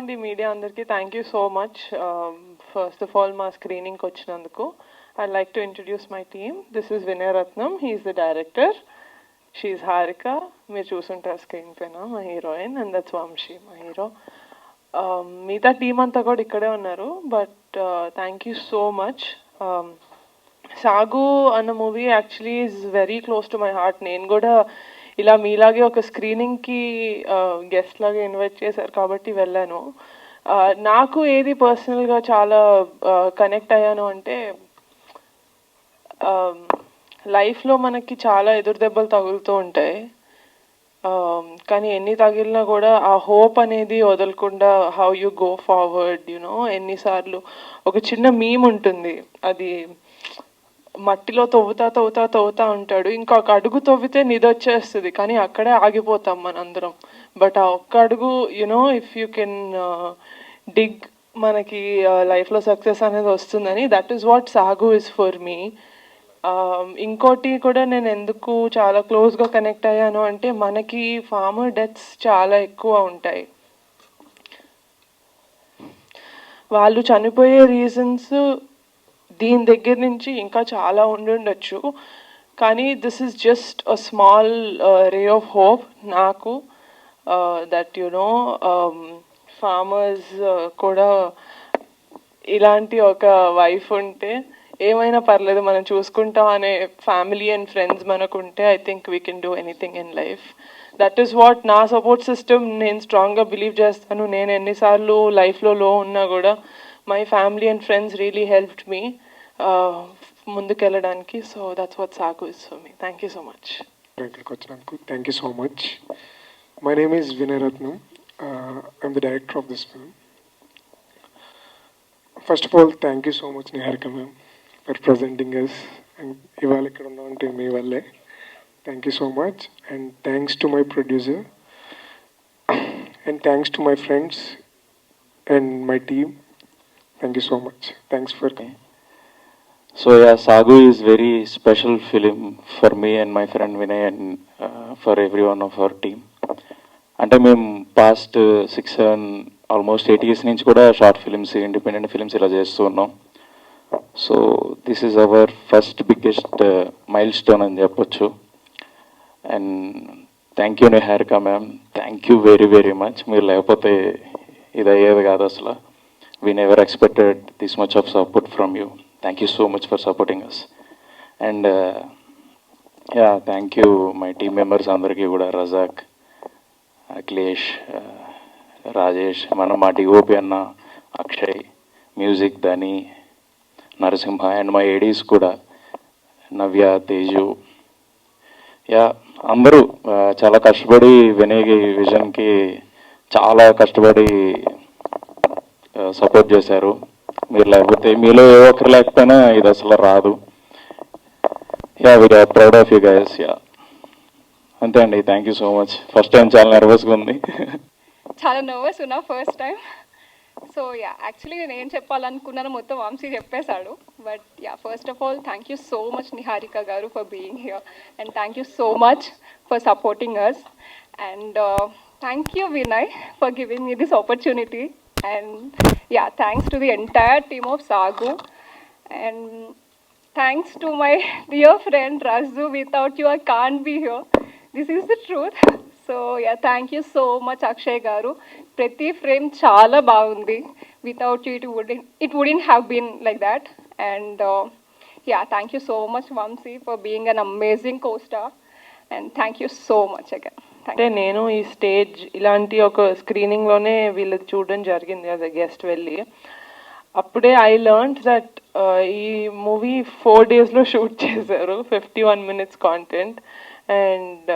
అండి మీడియా అందరికీ thank you so much. First of all మా స్క్రీనింగ్కి వచ్చినందుకు. I like to introduce my team. This is Vinaya Ratnam, he's the director. She's Harika, మీరు చూసుంటారు స్క్రీన్ పైన, మా హీరోయిన్. అండ్ దట్స్ వంశీ, మా హీరో. మిగతా టీం అంతా కూడా ఇక్కడే ఉన్నారు. But thank you so much. సాగు అన్న movie actually is very close to my heart. నేను కూడా ఇలా మీలాగే ఒక స్క్రీనింగ్కి గెస్ట్ లాగా ఇన్వైట్ చేశారు కాబట్టి వెళ్ళాను. నాకు ఏది పర్సనల్గా చాలా కనెక్ట్ అయ్యాను అంటే, లైఫ్లో మనకి చాలా ఎదురు దెబ్బలు తగులుతూ ఉంటాయి. కానీ ఎన్ని తగిలినా కూడా ఆ హోప్ అనేది వదలకుండా how you go forward, you know. ఎన్నిసార్లు ఒక చిన్న మీమ్ ఉంటుంది, అది మట్టిలో తవ్వుతా ఉంటాడు, ఇంకొక అడుగు తవ్వితే నిధి వచ్చేస్తుంది, కానీ అక్కడే ఆగిపోతాం మనందరం. బట్ ఆ ఒక్క అడుగు, యునో, ఇఫ్ యూ కెన్ డిగ్, మనకి లైఫ్లో సక్సెస్ అనేది వస్తుందని. That is what Saagu is for మీ. ఇంకోటి కూడా నేను ఎందుకు చాలా క్లోజ్గా కనెక్ట్ అయ్యాను అంటే, మనకి ఫార్మర్ డెత్స్ చాలా ఎక్కువ ఉంటాయి. వాళ్ళు చనిపోయే రీజన్స్ దీని దగ్గర నుంచి ఇంకా చాలా ఉండొచ్చు, కానీ this is just a small ray of hope నాకు, దట్ యునో ఫార్మర్స్ కూడా ఇలాంటి ఒక వైఫ్ ఉంటే ఏమైనా పర్లేదు మనం చూసుకుంటాం అనే ఫ్యామిలీ అండ్ ఫ్రెండ్స్ మనకుంటే, I think we can do anything in life. That is what నా సపోర్ట్ సిస్టమ్. నేను స్ట్రాంగ్గా బిలీవ్ చేస్తాను. నేను ఎన్నిసార్లు లైఫ్లో లో ఉన్నా కూడా my family and friends really helped me ముందుకెళ్ళడానికి. So that's what Saagu is for me. Thank you so much. ఇక్కడికి వచ్చినందుకు thank you so much. My name is Vinaya Ratnam. I'm the director of this film. First of all thank you so much Niharika ma'am for presenting us. And ఇవాళ ఇక్కడ ఉన్నామంటే మీ వల్లే. Thank you so much. And thanks to my producer and thanks to my friends and my team. Thank you so much. Thanks for coming. So yeah, Sagu is very special film for me and my friend Vinay and for everyone of our team. అంటే మేము past 6-7 almost 8 years నుంచి కూడా short films, independent films ఇలా చేస్తూ ఉన్నాం. So this is our first biggest mile stone అని చెప్పొచ్చు. And thank you Niharika ma'am, thank you very very much. మీరు లేకపోతే ఇది అయ్యేది కాదు అసలు. We never expected this much of support from you. Thank you so much for supporting us. And yeah, thank you my team members andariki kuda, Razak, Akhilesh, Rajesh, ma DOP anna, Akshay, music Dani, Narasimha, and my ADs kuda, Navya, Teju. Yeah, అందరూ చాలా కష్టపడి వినయ్ విజన్కి చాలా కష్టపడి support చేశారు. మీరు లేకపోతే, మీలో ఏ ఒక్కరు లేకపోయినా ఇది అసలు రాదు. Yeah, we're proud of you guys. Yeah, అంతే అండి. Thank you so much. First time చాలా నర్వస్గా ఉంది. చాలా నర్వస్ ఉన్నా first time. So yeah, actually నేను ఏం చెప్పాలనుకున్నానో మొత్తం వంశీ చెప్పేశాడు. But yeah, first of all thank you so much Niharika గారు for being here, and thank you so much for supporting us. And thank you Vinay for giving me this opportunity. And yeah, thanks to the entire team of Sagu, and thanks to my dear friend Razu. Without you I can't be here. This is the truth. So yeah, thank you so much Akshay garu. Prati frame chala baagundi. Without you it wouldn't have been like that. And yeah, thank you so much Vamsi for being an amazing co-star, and thank you so much again. అంటే నేను ఈ stage ఇలాంటి ఒక స్క్రీనింగ్లోనే వీళ్ళకి చూడడం జరిగింది as a guest వెళ్ళి. అప్పుడే ఐ లెర్న్డ్ దట్ ఈ మూవీ 4 daysలో షూట్ చేశారు, 51 minutes కాంటెంట్. అండ్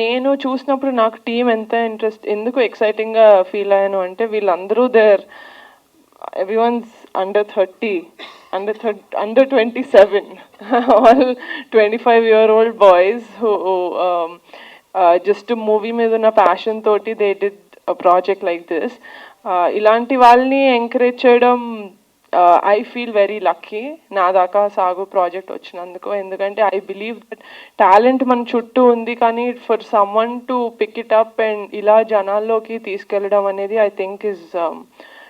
నేను చూసినప్పుడు నాకు టీం ఎంత ఎందుకు ఎక్సైటింగ్గా ఫీల్ అయ్యాను అంటే, వీళ్ళందరూ everyone's under 30, under 27, all 25-year-old boys who just movie మీద ఉన్న ప్యాషన్ తోటి they did a project like this. ఇలాంటి వాళ్ళని ఎంకరేజ్ చేయడం ఐ ఫీల్ వెరీ లక్కీ నా దాకా సాగు ప్రాజెక్ట్ వచ్చినందుకు. ఎందుకంటే ఐ బిలీవ్ దట్ టాలెంట్ మన చుట్టూ ఉంది, కానీ for someone to pick it up and ఇలా జనాల్లోకి తీసుకెళ్ళడం అనేది I think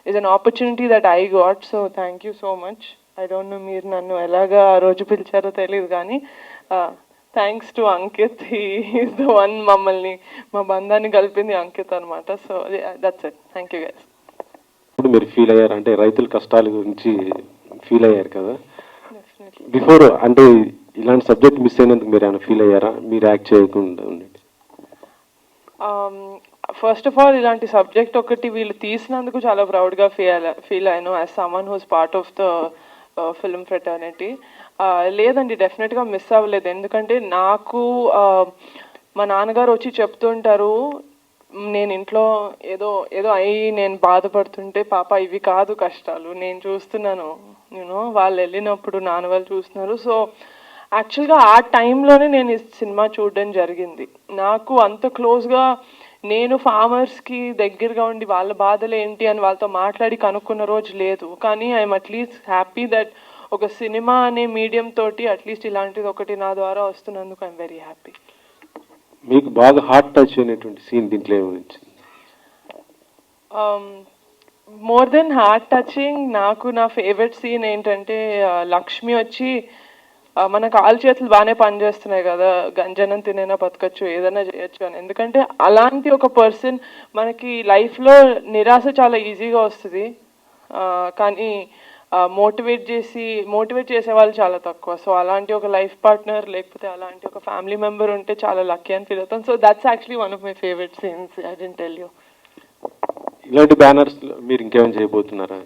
is an opportunity that I got. So thank you so much. I don't know మీరు నన్ను ఎలాగా ఆ రోజు పిలిచారో తెలియదు, కానీ thanks to Ankit. He is the one మమ్మల్ని మా బంధాన్ని కలిపింది అంకిత్ అనమాట. So that's it. Thank you guys. ఇప్పుడు మీరు ఫీల్ అయ్యారు అంటే రైతుల కష్టాల గురించి ఫీల్ అయ్యారు కదా, బిఫోర్ అంటే ఇలాంటి సబ్జెక్ట్ మిస్ అయినందుకు మీరు ఏమైనా ఫీల్ అయ్యారా, మీరు యాక్ట్ చేయకుండా ఉండండి? ఫస్ట్ ఆఫ్ ఆల్ ఇలాంటి సబ్జెక్ట్ ఒకటి వీళ్ళు తీసినందుకు చాలా ప్రౌడ్గా ఫీల్ అయ్యాను as someone who's part of the film fraternity. లేదండి, డెఫినెట్గా మిస్ అవ్వలేదు. ఎందుకంటే నాకు మా నాన్నగారు వచ్చి చెప్తుంటారు, నేను ఇంట్లో ఏదో ఏదో అయ్యి నేను బాధపడుతుంటే, పాప ఇవి కాదు కష్టాలు, నేను చూస్తున్నాను, యూనో వాళ్ళు వెళ్ళినప్పుడు నాన్న వాళ్ళు చూస్తున్నారు. సో యాక్చువల్గా ఆ టైంలోనే నేను ఈ సినిమా చూడడం జరిగింది. నాకు అంత క్లోజ్గా నేను ఫార్మర్స్కి దగ్గరగా ఉండి వాళ్ళ బాధలు ఏంటి అని వాళ్ళతో మాట్లాడి కనుక్కున్న రోజు లేదు. కానీ ఐఎమ్ అట్లీస్ట్ హ్యాపీ దట్ ఒక సినిమా అనే మీడియం తోటి అట్లీస్ట్ ఇలాంటిది ఒకటి నా ద్వారా వస్తున్నందుకు ఐఎమ్ వెరీ హ్యాపీ. మీకు బాగా హార్ట్ టచ్ అయినటువంటి సీన్ దీంట్లో ఏమనిచ్చింది? మోర్ దెన్ హార్ట్ టచింగ్, నాకు నా ఫేవరెట్ సీన్ ఏంటంటే లక్ష్మి వచ్చి మన కాలు చేతులు బాగానే పనిచేస్తున్నాయి కదా, గంజనం తినైనా బతకచ్చు, ఏదైనా చేయొచ్చు అని. ఎందుకంటే అలాంటి ఒక పర్సన్ మనకి లైఫ్లో నిరాశ చాలా ఈజీగా వస్తుంది, కానీ మోటివేట్ చేసే వాళ్ళు చాలా తక్కువ. సో అలాంటి ఒక లైఫ్ పార్ట్నర్ లేకపోతే అలాంటి ఒక ఫ్యామిలీ మెంబర్ ఉంటే చాలా లక్కీ అని ఫీల్ అవుతాం. So that's actually one of my favourite scenes. I didn't tell you. ఇలాంటి బ్యానర్స్ మీరు ఇంకేమైనా చేయబోతున్నారా?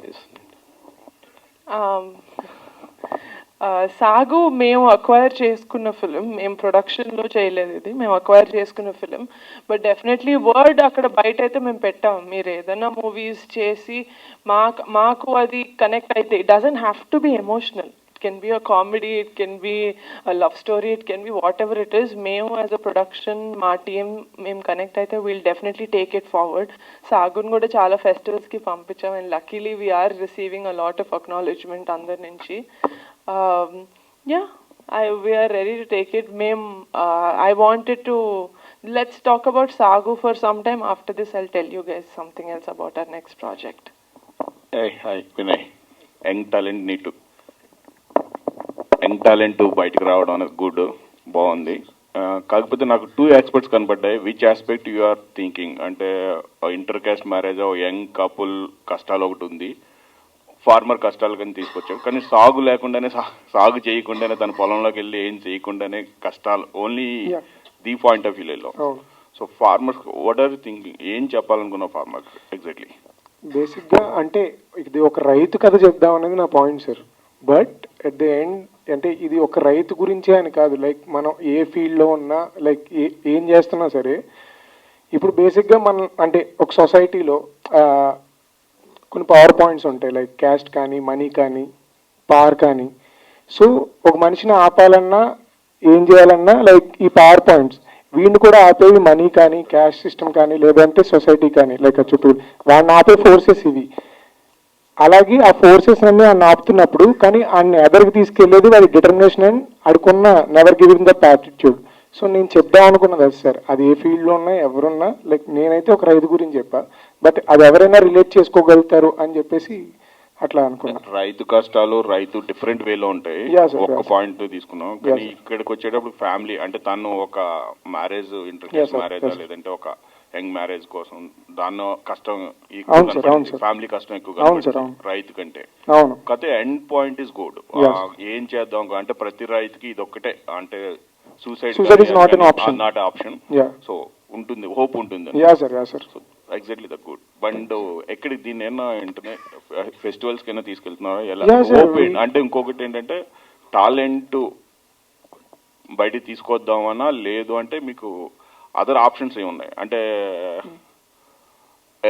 సాగు మేము అక్వైర్ చేసుకున్న ఫిలిం, మేము ప్రొడక్షన్లో చేయలేదు, ఇది మేము అక్వైర్ చేసుకున్న ఫిలిం. బట్ డెఫినెట్లీ వర్డ్ అక్కడ బయట అయితే మేము పెట్టాం. మీరు ఏదైనా మూవీస్ చేసి మాకు అది కనెక్ట్ అయితే, it doesn't have to be emotional, it can be a comedy, it can be a love story, it can be whatever it is. మేము యాజ్ అ ప్రొడక్షన్ మా టీం మేము కనెక్ట్ అయితే will definitely take it forward. సాగుని కూడా చాలా ఫెస్టివల్స్కి పంపించాం and luckily we are receiving a lot of acknowledgement అందరి నుంచి. Yeah, we are ready to take it. I wanted to, let's talk about Sagu for some time. After this, I'll tell you guys something else about our next project. Hey, hi, Vinay. Young talent to బయటకు రావడం అనేది good, బాగుంది. కాకపోతే నాకు 2 aspects కనపడ్డాయి. Which aspect you are thinking అంటే inter caste marriage, young couple కష్టాలు ఒకటి ఉంది, ఫార్మర్ కష్టాలు కానీ తీసుకొచ్చాడు. కానీ సాగు లేకుండానే, సాగు చేయకుండానే, తన పొలంలోకి వెళ్ళి ఏం చేయకుండానే కష్టాలు, ఓన్లీ ది పాయింట్ ఆఫ్ వ్యూలో. So farmers what are thinking, ఏం చెప్పాలనుకున్న ఫార్మర్ ఎగ్జాక్ట్లీ? బేసిక్గా అంటే ఇది ఒక రైతు కథ చెప్దాం అనేది నా point sir. But at the end అంటే ఇది ఒక రైతు గురించే అని కాదు, లైక్ మనం ఏ ఫీల్డ్లో ఉన్నా, లైక్ ఏం చేస్తున్నా సరే, ఇప్పుడు బేసిక్గా మనం అంటే ఒక సొసైటీలో కొన్ని పవర్ పాయింట్స్ ఉంటాయి, లైక్ క్యాస్ట్ కానీ, మనీ కానీ, పవర్ కానీ. సో ఒక మనిషిని ఆపాలన్నా, ఏం చేయాలన్నా, లైక్ ఈ పవర్ పాయింట్స్ వీడిని కూడా ఆపేవి మనీ కానీ, క్యాస్ట్ సిస్టమ్ కానీ, లేదంటే సొసైటీ కానీ, లైక్ ఆ చుట్టూ వాడిని ఆపే ఫోర్సెస్ ఇవి. అలాగే ఆ ఫోర్సెస్ అన్నీ ఆయన ఆపుతున్నప్పుడు, కానీ ఆయన ఎదరికి తీసుకెళ్లేది వాడి డిటర్మినేషన్ అండ్ ఆడుకున్న never giving that attitude. So నేను చెప్దాం అనుకున్నది అది సార్, అది ఏ ఫీల్డ్లో ఉన్నా ఎవరున్నా, లైక్ నేనైతే ఒక రైతు గురించి చెప్పా, బట్ అది ఎవరైనా రిలేట్ చేసుకోగలుగుతారు అని చెప్పేసి అట్లా అనుకున్నా. రైతు కష్టాలు, రైతు డిఫరెంట్ వేలో ఉంటాయి. ఒక పాయింట్ తీసుకున్నాం, కానీ ఇక్కడికి వచ్చేటప్పుడు ఫ్యామిలీ అంటే తను ఒక మ్యారేజ్, ఇంటర్ మ్యారేజ్ లేదంటే ఒక యంగ్ మ్యారేజ్ కోసం దాన్ని కష్టం, ఫ్యామిలీ కష్టం ఎక్కువ రైతు కంటే. కాకపోతే ఎండ్ పాయింట్ ఇస్ గుడ్. ఏం చేద్దాం అంటే ప్రతి రైతుకి ఇది ఒక్కటే, అంటే suicide is not option. So ఉంటుంది, హోప్ ఉంటుంది. Exactly the good. బట్ ఎక్కడికి దీన్ని ఏమన్నా ఏంటనే ఫెస్టివల్స్ కైనా తీసుకెళ్తున్నారా ఎలా? హోప్ అంటే ఇంకొకటి ఏంటంటే టాలెంట్ బయటికి తీసుకొద్దామన్నా, లేదు అంటే మీకు అదర్ ఆప్షన్స్ ఏమి ఉన్నాయి అంటే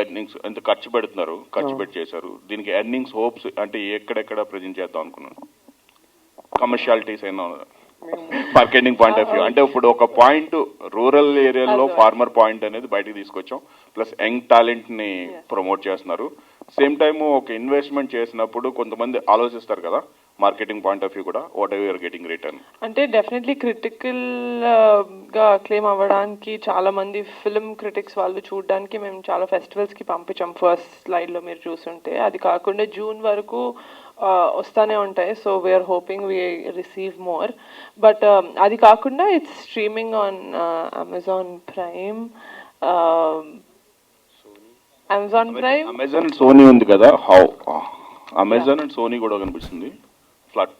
ఎర్నింగ్స్ ఎంత ఖర్చు పెడుతున్నారు, ఖర్చు పెట్టి చేశారు, దీనికి ఎర్నింగ్స్ హోప్స్ అంటే ఎక్కడెక్కడ ప్రజెంట్ చేద్దాం అనుకున్నాను? కమర్షియాలిటీస్ అయినా మార్కెటింగ్ పాయింట్ ఆఫ్ వ్యూ అంటే ఇప్పుడు ఒక పాయింట్ రూరల్ ఏరియాలో ఫార్మర్ పాయింట్ అనేది బయటకు తీసుకొచ్చాం, ప్లస్ యంగ్ టాలెంట్ ని ప్రమోట్ చేస్తున్నారు. సేమ్ టైమ్ ఒక ఇన్వెస్ట్మెంట్ చేసినప్పుడు కొంతమంది ఆలోచిస్తారు కదా మార్కెటింగ్ పాయింట్ ఆఫ్ వ్యూ కూడా whatever you are getting return. అంటే డెఫినెట్లీ క్రిటికల్ గా క్లెయిమ్ అవ్వడానికి చాలా మంది ఫిల్మ్ క్రిటిక్స్ వాళ్ళు చూడడానికి మేము చాలా ఫెస్టివల్స్ కి పంపించాం. ఫస్ట్ స్లైడ్ లో మీరు చూసుంటే అది కాకుండా జూన్ వరకు వస్తానే ఉంటాయి. So we are hoping we receive more. But అది కాకుండా it's streaming on Amazon Prime. Amazon Sony ఉంది కదా, హౌ అమెజాన్ అండ్ సోనీ కూడా కనిపిస్తుంది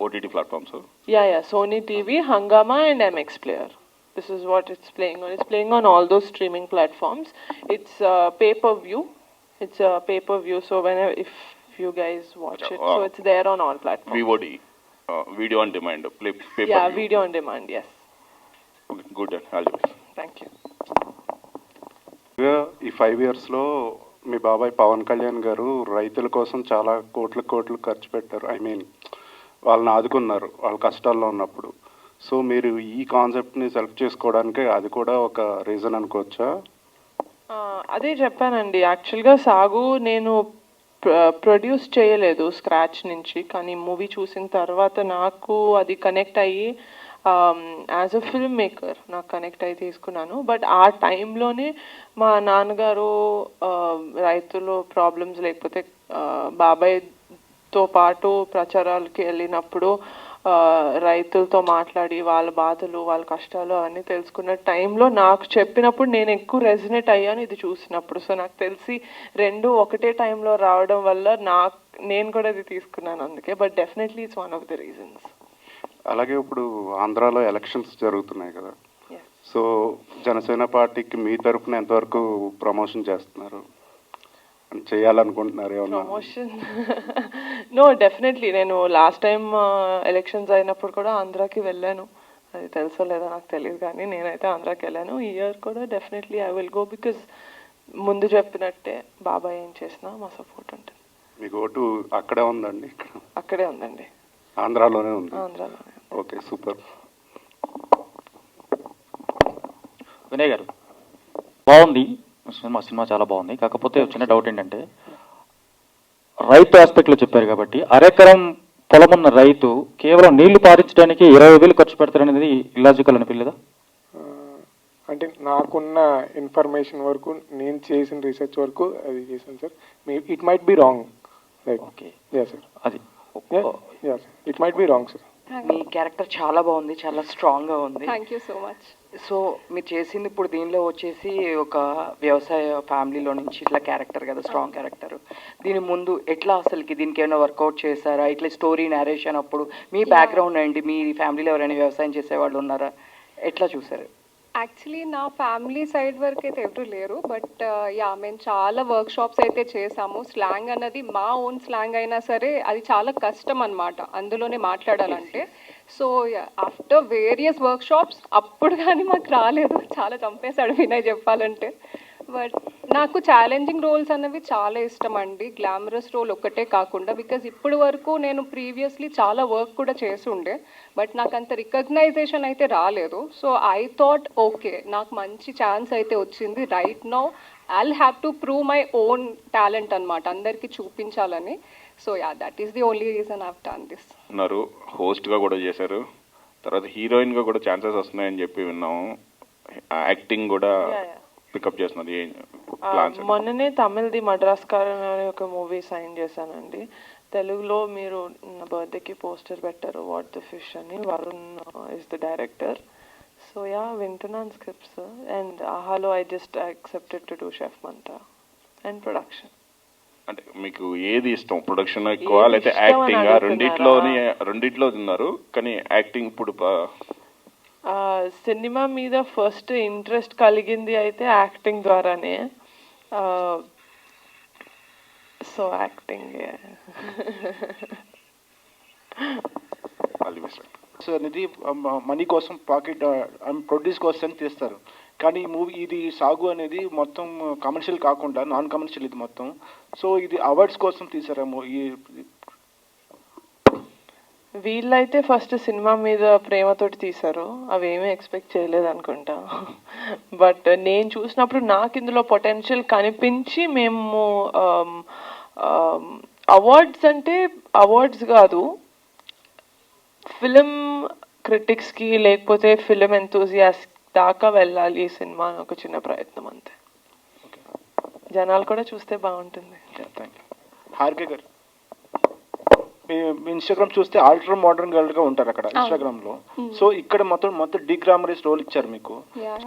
OTT platforms. Yeah, Sony TV, Hungama and MX Player. This is what it's playing on. It's playing on all those streaming platforms. It's pay-per-view. It's a pay-per-view. So whenever, if you guys watch it, so it's there on all platforms. VOD, video on demand, pay-per-view. Yeah, video on demand. Yes. Okay, good. All the best. Thank you. ఈ 5 yearsలో మీ బాబాయ్ పవన్ కళ్యాణ్ గారు రైతుల కోసం చాలా కోట్లు ఖర్చు పెట్టారు. I mean వాళ్ళని ఆదుకున్నారు వాళ్ళ కష్టాల్లో ఉన్నప్పుడు. సో మీరు ఈ కాన్సెప్ట్ని సెలెక్ట్ చేసుకోవడానికి అది కూడా ఒక రీజన్ అనుకోవచ్చా? అదే చెప్పానండి, యాక్చువల్గా సాగు నేను ప్రొడ్యూస్ చేయలేదు స్క్రాచ్ నుంచి, కానీ మూవీ చూసిన తర్వాత నాకు అది కనెక్ట్ అయ్యి యాజ్ అ ఫిల్మ్ మేకర్ నాకు కనెక్ట్ అయ్యి తీసుకున్నాను. బట్ ఆ టైంలోనే మా నాన్నగారు రైతులు ప్రాబ్లమ్స్ లేకపోతే బాబాయ్తో పాటు ప్రచారాలకి వెళ్ళినప్పుడు రైతులతో మాట్లాడి వాళ్ళ బాధలు వాళ్ళ కష్టాలు అవన్నీ తెలుసుకున్న టైంలో నాకు చెప్పినప్పుడు నేను ఎక్కువ రెజినేట్ అయ్యాను ఇది చూసినప్పుడు. సో నాకు తెలిసి రెండు ఒకటే టైంలో రావడం వల్ల నేను కూడా ఇది తీసుకున్నాను అందుకే. But definitely it's one of the reasons. అలాగే ఇప్పుడు ఆంధ్రాలో ఎలక్షన్స్ జరుగుతున్నాయి కదా, సో జనసేన పార్టీకి మీ తరఫున ఎంతవరకు ప్రమోషన్ చేస్తున్నారు, చేయాలనుకుంటున్నారు ఏమన్నా? ప్రమోషన్ నో, డెఫినెట్లీ నేను లాస్ట్ టైం ఎలక్షన్స్ అయినప్పుడు కూడా ఆంధ్రాకి వెళ్ళాను. అది తెలుసో లేదో నాకు తెలియదు కానీ నేనైతే ఆంధ్రాకి వెళ్ళాను. ఈ ఇయర్ కూడా definitely I will go, because ముందు చెప్పినట్టే బాబాయ్ ఏం చేసినా మా సపోర్ట్ ఉంటుంది. మీకు ఓటు అక్కడే ఉందండి? అక్కడే ఉందండి, ఆంధ్రాలోనే ఉంది. ఆంధ్రాలోనే. Okay, super. వినయ్ గారు, బాగుంది సినిమా చాలా బాగుంది. కాకపోతే చిన్న డౌట్ ఏంటంటే రైతు ఆస్పెక్ట్లో చెప్పారు కాబట్టి అరెకరం పొలం ఉన్న రైతు కేవలం నీళ్లు పారించడానికి 20,000 ఖర్చు పెడతారనేది ఇలాజికల్ అనిపించలేదా? అంటే నాకున్న ఇన్ఫర్మేషన్ వరకు నేను చేసిన రీసెర్చ్ వరకు అది చేశాను sir. It might be wrong. Okay, yeah sir, అది yeah sir, it might be wrong sir. మీ క్యారెక్టర్ చాలా బాగుంది, చాలా స్ట్రాంగ్గా ఉంది. Thank you so much. So మీరు చేసింది ఇప్పుడు దీనిలో వచ్చేసి ఒక వ్యవసాయ ఫ్యామిలీలో నుంచి ఇట్లా క్యారెక్టర్ కదా, స్ట్రాంగ్ క్యారెక్టర్. దీని ముందు ఎట్లా అసలుకి దీనికి ఏమైనా వర్కౌట్ చేశారా? ఇట్లా స్టోరీ నేరేషన్ అప్పుడు మీ బ్యాక్గ్రౌండ్ ఏంటి? మీ ఫ్యామిలీలో ఎవరైనా వ్యవసాయం చేసేవాళ్ళు ఉన్నారా? ఎట్లా చూసారు? యాక్చువల్లీ నా ఫ్యామిలీ సైడ్ వరకు అయితే ఎవరు లేరు, బట్ యా మేము చాలా వర్క్ షాప్స్ అయితే చేసాము. స్లాంగ్ అన్నది మా ఓన్ స్లాంగ్ అయినా సరే అది చాలా కష్టం అన్నమాట అందులోనే మాట్లాడాలంటే. So after various work shops అప్పుడు కానీ మాకు రాలేదు, చాలా చంపేశాడు వినయ్ చెప్పాలంటే. బట్ నాకు ఛాలెంజింగ్ రోల్స్ అనేవి చాలా ఇష్టం అండి, గ్లామరస్ రోల్ ఒక్కటే కాకుండా. బికాజ్ ఇప్పుడు వరకు నేను ప్రీవియస్లీ చాలా వర్క్ కూడా చేసి ఉండే, బట్ నాకు అంత రికగ్నైజేషన్ అయితే రాలేదు. సో ఐ థాట్ ఓకే నాకు మంచి ఛాన్స్ అయితే వచ్చింది, right now I'll have to prove my own talent అనమాట, అందరికీ చూపించాలని. So yeah, that is the only reason I've done this. ఉన్నారు హోస్ట్గా కూడా చేశారు, తర్వాత హీరోయిన్గా కూడా ఛాన్సెస్ వస్తున్నాయని చెప్పి విన్నాము. యాక్టింగ్ కూడా పికప్ చేస్తున్నది. మొన్ననే తమిళది మద్రాస్కారన్ అనే ఒక మూవీ సైన్ చేశానండి. తెలుగులో మీరు నా బర్త్డేకి పోస్టర్ పెట్టారు వాట్ ద ఫిష్ అని, Varun is the director. So yeah, వింటున్నాను స్క్రిప్ట్స్. అండ్ ఆహాలో I just accepted to do chef Mantra and production. అంటే మీకు ఏది ఇష్టం, ప్రొడక్షన్ ఎక్కువ లేకపోతే యాక్టింగ్? రెండిట్లో ఉన్నారు, కానీ యాక్టింగ్ ఇప్పుడు సినిమా మీద ఫస్ట్ ఇంట్రెస్ట్ కలిగింది అయితే యాక్టింగ్ ద్వారానే. So acting. సో అనేది మనీ కోసం పాకెట్ ప్రొడ్యూస్ కోసం తీస్తారు, కానీ మూవీ ఇది సాగు అనేది మొత్తం కమర్షియల్ కాకుండా నాన్ కమర్షియల్ ఇది మొత్తం. సో ఇది అవార్డ్స్ కోసం తీసారేమో. వీళ్ళైతే ఫస్ట్ సినిమా మీద ప్రేమతోటి తీశారు, అవి ఏమీ ఎక్స్పెక్ట్ చేయలేదు అనుకుంటా. బట్ నేను చూసినప్పుడు నాకు ఇందులో పొటెన్షియల్ కనిపించి మేము అవార్డ్స్ అంటే అవార్డ్స్ కాదు, ఫిలిం క్రిటిక్స్కి లేకపోతే ఫిలిం ఎంతూజియాస్ట్ దాకా వెళ్ళాలి ఈ సినిమా అని ఒక చిన్న ప్రయత్నం అంతే. జనాలు కూడా చూస్తే బాగుంటుంది. Thank you. హారిక గారు, మీ ఇన్స్టాగ్రామ్ చూస్తే ఆల్ట్రా మోడర్న్ గర్ల్ గా ఉంటారు అక్కడ ఇన్స్టాగ్రామ్ లో. సో ఇక్కడ మొత్తం డిగ్రామరైజ్ రోల్ ఇచ్చారు మీకు.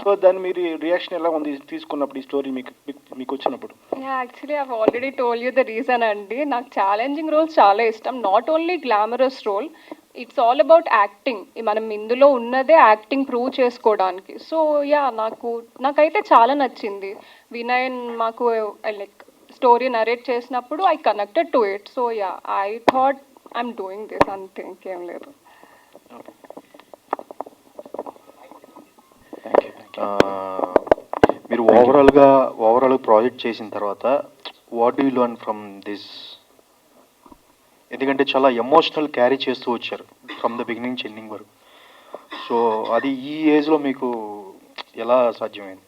సో దాని మీరు రియాక్షన్ ఎలా ఉంది తీసుకున్నప్పుడు, ఈ స్టోరీ మీకు వచ్చినప్పుడు? Actually I already told you the reason అండి. నాకు ఛాలెంజింగ్ రోల్స్ చాలా ఇష్టం. Not only glamorous role, it's all about acting. మనం ఇందులో ఉన్నదే యాక్టింగ్ ప్రూవ్ చేసుకోవడానికి. సో యా, నాకైతే చాలా నచ్చింది. వినయ్ మాకు లైక్ స్టోరీ నరేట్ చేసినప్పుడు I connected to it. So yeah, I thought I'm doing this, అంతే, ఇంకేం లేదు. మీరు ఓవరాల్ ప్రాజెక్ట్ చేసిన తర్వాత what do you learn from this? ఎందుకంటే చాలా ఎమోషనల్ క్యారీ చేస్తూ వచ్చారు ఫ్రమ్ ద బిగినింగ్ నుంచి ఎండింగ్ వరకు. సో అది ఈ ఏజ్లో మీకు ఎలా సాధ్యమైంది?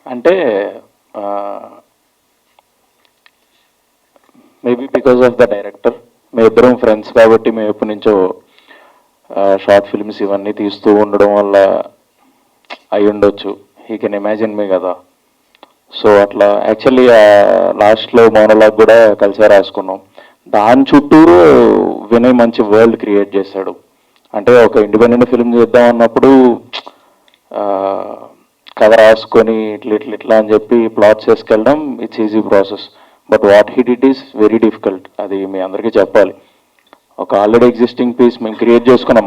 అంటే maybe because of the director. మేము ఇద్దరం ఫ్రెండ్స్ కాబట్టి మేము ఎప్పటి నుంచో షార్ట్ ఫిల్మ్స్ ఇవన్నీ తీస్తూ ఉండడం వల్ల అయి ఉండొచ్చు. హీ కెన్ ఇమాజిన్ మీ కదా. సో అట్లా యాక్చువల్లీ లాస్ట్లో మోనోలాగ్ కూడా కలిసే రాసుకున్నాం. దాని చుట్టూరు వినయ్ మంచి వరల్డ్ క్రియేట్ చేశాడు. అంటే ఒక ఇండిపెండెంట్ ఫిల్మ్ చేద్దాం అన్నప్పుడు కథ రాసుకొని ఇట్లా అని చెప్పి ప్లాట్స్ వేసుకెళ్ళడం it's easy process. But what he did is very difficult. అది మీ అందరికీ చెప్పాలి. ఒక ఆల్రెడీ ఎగ్జిస్టింగ్ పీస్ మేము క్రియేట్ చేసుకున్నాం.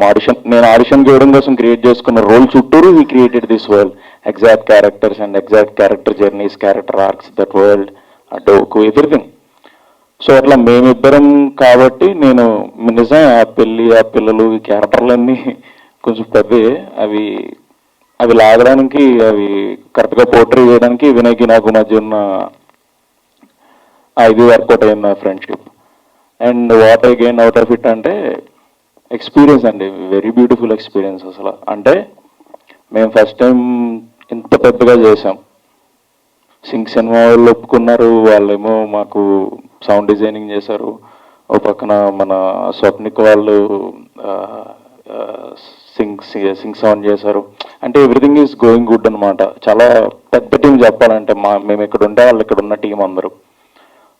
నేను ఆడిషన్ చేయడం కోసం క్రియేట్ చేసుకున్న రోల్ చుట్టూరు he created this world, exact characters and exact character journeys, character arcs, that world, ఆ డోకు, ఎవ్రీథింగ్. సో అట్లా మేమిద్దరం కాబట్టి నేను నిజం ఆ పెళ్ళి, ఆ పిల్లలు, ఈ క్యారెక్టర్లన్నీ కొంచెం పెద్దవి. అవి లాగడానికి, అవి కరెక్ట్గా పోర్ట్రీ చేయడానికి వినయ్కి నాకు మధ్య ఉన్న ఇది వర్కౌట్ అయింది నా friendship. And what I gain out of it అంటే ఎక్స్పీరియన్స్ అండి, వెరీ బ్యూటిఫుల్ ఎక్స్పీరియన్స్ అసలు. అంటే మేము ఫస్ట్ టైం ఇంత పెద్దగా చేసాం. సింగ్ సినిమా వాళ్ళు ఒప్పుకున్నారు, వాళ్ళేమో మాకు సౌండ్ డిజైనింగ్ చేశారు. ఓ పక్కన మన స్వప్నిక్ వాళ్ళు సింగ్ సౌండ్ చేశారు. అంటే ఎవ్రీథింగ్ ఈజ్ గోయింగ్ గుడ్ అనమాట. చాలా పెద్ద టీం చెప్పాలంటే, మేము ఇక్కడ ఉంటే వాళ్ళు ఇక్కడ ఉన్న టీం అందరూ.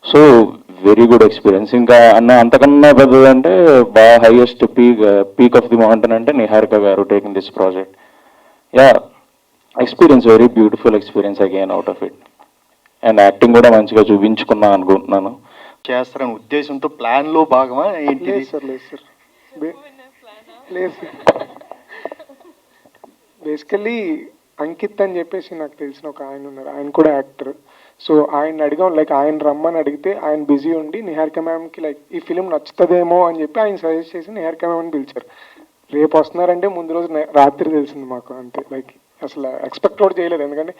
So very good experience. ఇంకా అంతకన్నా పెద్దదంటే బాగా highest peak of the mountain అంటే నిహారిక గారు taking this project. Yeah, experience, very beautiful experience again out of it. And acting కూడా మంచిగా చూపించుకున్నా అనుకుంటున్నాను. చేస్తారని ఉద్దేశంతో ప్లాన్లో భాగమా ఏంటి? లేదు సార్. బేసికల్లీ అంకిత్ అని చెప్పేసి నాకు తెలిసిన ఒక ఆయన ఉన్నారు. ఆయన కూడా యాక్టర్. సో ఆయన అడిగాం, లైక్ ఆయన రమ్మని అడిగితే ఆయన బిజీ ఉండి నిహారిక మ్యామ్కి లైక్ ఈ ఫిలిం నచ్చుతుందేమో అని చెప్పి ఆయన సజెస్ట్ చేసి నిహారిక మ్యామ్ అని పిలిచారు. రేపు వస్తున్నారంటే ముందు రోజు రాత్రి తెలిసింది మాకు. అంతే, లైక్ అసలు ఎక్స్పెక్ట్ కూడా చేయలేదు. ఎందుకంటే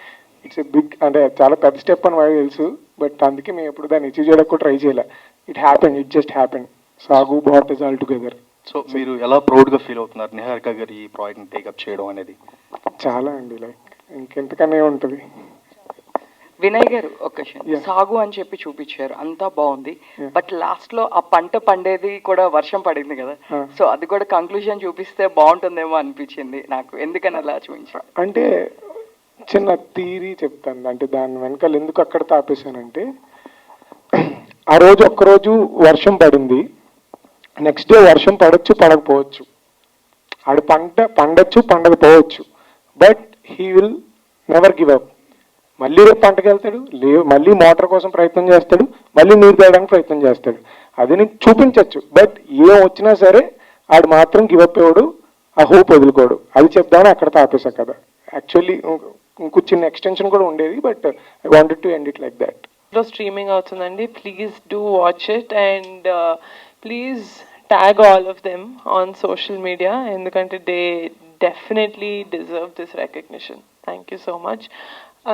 ఇట్స్ ఎ బిగ్, అంటే చాలా పెద్ద స్టెప్ అని మాకు తెలుసు. బట్ అందుకే మేము ఎప్పుడు దాన్ని అచీవ్ చేయడానికి కూడా ట్రై చేయలే. It just happen. Saagu but is all together. So మీరు ఎలా ప్రౌడ్గా ఫీల్ అవుతున్నారు నిహారిక గారు ఈ ప్రాజెక్ట్ని టేకప్ చేయడం అనేది? చాలా అండి, లైక్ ఇంకెంతకనే ఉంటుంది. వినయ్ గారు ఒక క్వశ్చన్. సాగు అని చెప్పి చూపించారు, అంతా బాగుంది. బట్ లాస్ట్ లో ఆ పంట పండేది కూడా వర్షం పడింది కదా. సో అది కూడా కంక్లూజన్ చూపిస్తే బాగుంటుందేమో అనిపించింది నాకు. ఎందుకని అలా చూపించారు అంటే చిన్న థియరీ చెప్తాను. అంటే దాని వెనకాల ఎందుకు అక్కడ తాపేశానంటే, ఆ రోజు ఒక్కరోజు వర్షం పడింది, నెక్స్ట్ డే వర్షం పడవచ్చు పడకపోవచ్చు, ఆడు పండొచ్చు పండకపోవచ్చు. But he will never give up. మళ్ళీ రేపు పంటకి వెళ్తాడు, మళ్ళీ మోటార్ కోసం ప్రయత్నం చేస్తాడు, మళ్ళీ నీరు తేయడానికి ప్రయత్నం చేస్తాడు. అది నీకు చూపించవచ్చు. బట్ ఏం వచ్చినా సరే ఆడు మాత్రం గివ్ అప్ అవ్వడు, ఆ హోప్ వదులుకోడు. అది చెప్దామని అక్కడ తాపేశా కదా. యాక్చువల్లీ ఇంకో చిన్న ఎక్స్టెన్షన్ కూడా ఉండేది, but I wanted to end it like that. Streaming అవుతుందండి, please do watch it and please tag all of them on social media, ఎందుకంటే they definitely deserve this recognition. Thank you so much.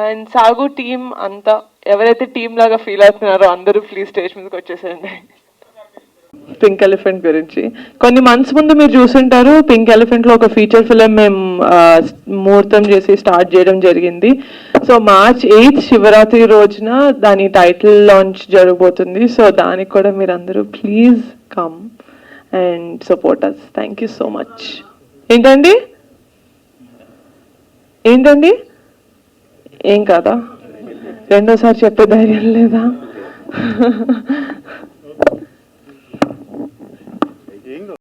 And Saagu team అంతా ఎవరైతే team లాగా feel అవుతున్నారో అందరూ please stage మీదకి వచ్చేసేయండి. Pink elephant గురించి కొన్ని మంత్స్ ముందు మీరు చూసుంటారు. పింక్ ఎలిఫెంట్ లో ఒక ఫీచర్ ఫిలిం మేము ముహూర్తం చేసి స్టార్ట్ చేయడం జరిగింది. సో March 8th శివరాత్రి రోజున దాని టైటిల్ లాంచ్ జరగబోతుంది. సో దానికి కూడా మీరు అందరూ please come and support us. Thank you so much. ఏంటండి ఏంటండి ఏం కాదా? రెండోసారి చెప్పే ధైర్యం లేదా?